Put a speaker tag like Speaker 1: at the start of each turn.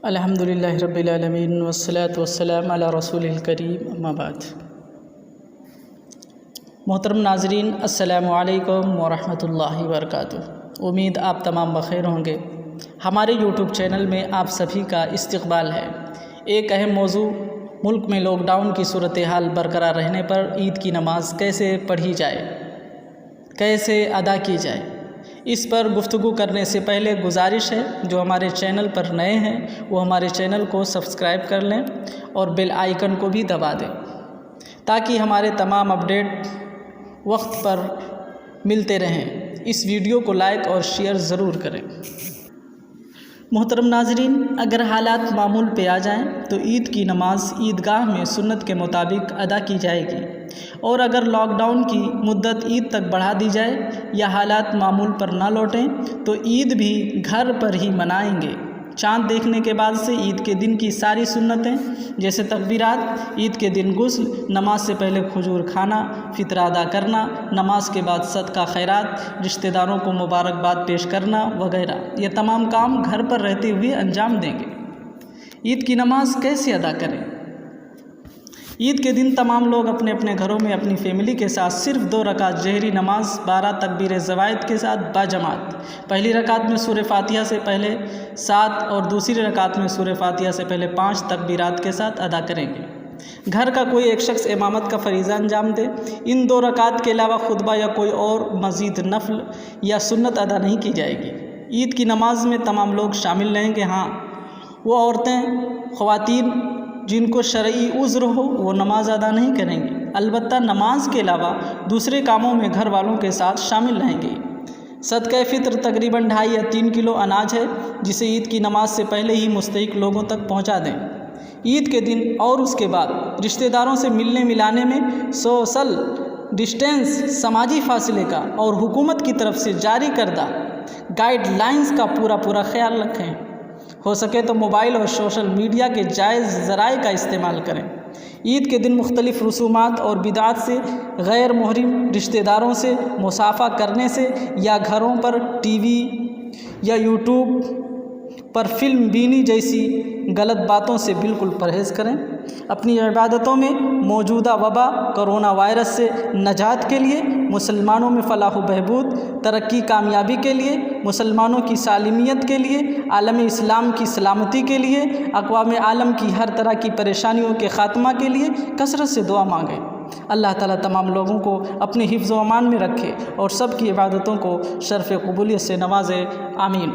Speaker 1: الحمدللہ رب العالمین والصلاة والسلام علی رسول الکریم اما بعد۔ محترم ناظرین، السلام علیکم ورحمۃ اللہ وبرکاتہ۔ امید آپ تمام بخیر ہوں گے۔ ہمارے یوٹیوب چینل میں آپ سبھی کا استقبال ہے۔ ایک اہم موضوع، ملک میں لاک ڈاؤن کی صورتحال برقرار رہنے پر عید کی نماز کیسے پڑھی جائے، کیسے ادا کی جائے، اس پر گفتگو کرنے سے پہلے گزارش ہے جو ہمارے چینل پر نئے ہیں وہ ہمارے چینل کو سبسکرائب کر لیں اور بیل آئیکن کو بھی دبا دیں تاکہ ہمارے تمام اپڈیٹ وقت پر ملتے رہیں۔ اس ویڈیو کو لائک اور شیئر ضرور کریں۔ محترم ناظرین، اگر حالات معمول پہ آ جائیں تو عید کی نماز عیدگاہ میں سنت کے مطابق ادا کی جائے گی، اور اگر لاک ڈاؤن کی مدت عید تک بڑھا دی جائے یا حالات معمول پر نہ لوٹیں تو عید بھی گھر پر ہی منائیں گے۔ چاند دیکھنے کے بعد سے عید کے دن کی ساری سنتیں جیسے تکبیرات، عید کے دن غسل، نماز سے پہلے کھجور کھانا، فطر ادا کرنا، نماز کے بعد صدقہ خیرات، رشتہ داروں کو مبارکباد پیش کرنا وغیرہ، یہ تمام کام گھر پر رہتے ہوئے انجام دیں گے۔ عید کی نماز کیسے ادا کریں؟ عید کے دن تمام لوگ اپنے اپنے گھروں میں اپنی فیملی کے ساتھ صرف 2 رکعت جہری نماز 12 تکبیر زوائد کے ساتھ باجماعت، پہلی رکعت میں سورہ فاتحہ سے پہلے 7 اور دوسری رکعت میں سورہ فاتحہ سے پہلے 5 تکبیرات کے ساتھ ادا کریں گے۔ گھر کا کوئی ایک شخص امامت کا فریضہ انجام دے۔ ان 2 رکعت کے علاوہ خطبہ یا کوئی اور مزید نفل یا سنت ادا نہیں کی جائے گی۔ عید کی نماز میں تمام لوگ شامل رہیں گے۔ ہاں، وہ عورتیں، خواتین جن کو شرعی عذر ہو وہ نماز ادا نہیں کریں گی، البتہ نماز کے علاوہ دوسرے کاموں میں گھر والوں کے ساتھ شامل رہیں گی۔ صدقہ فطر تقریباً 2.5 یا 3 کلو اناج ہے جسے عید کی نماز سے پہلے ہی مستحق لوگوں تک پہنچا دیں۔ عید کے دن اور اس کے بعد رشتہ داروں سے ملنے ملانے میں سوشل ڈسٹینس، سماجی فاصلے کا اور حکومت کی طرف سے جاری کردہ گائیڈ لائنز کا پورا خیال رکھیں۔ ہو سکے تو موبائل اور سوشل میڈیا کے جائز ذرائع کا استعمال کریں۔ عید کے دن مختلف رسومات اور بدعات سے، غیر محرم رشتہ داروں سے مصافحہ کرنے سے یا گھروں پر ٹی وی یا یوٹیوب پر فلم بینی جیسی غلط باتوں سے بالکل پرہیز کریں۔ اپنی عبادتوں میں موجودہ وبا کرونا وائرس سے نجات کے لیے، مسلمانوں میں فلاح و بہبود، ترقی کامیابی کے لیے، مسلمانوں کی سالمیت کے لیے، عالم اسلام کی سلامتی کے لیے، اقوام عالم کی ہر طرح کی پریشانیوں کے خاتمہ کے لیے کثرت سے دعا مانگیں۔ اللہ تعالیٰ تمام لوگوں کو اپنے حفظ و امان میں رکھے اور سب کی عبادتوں کو شرف قبولیت سے نوازے۔ آمین۔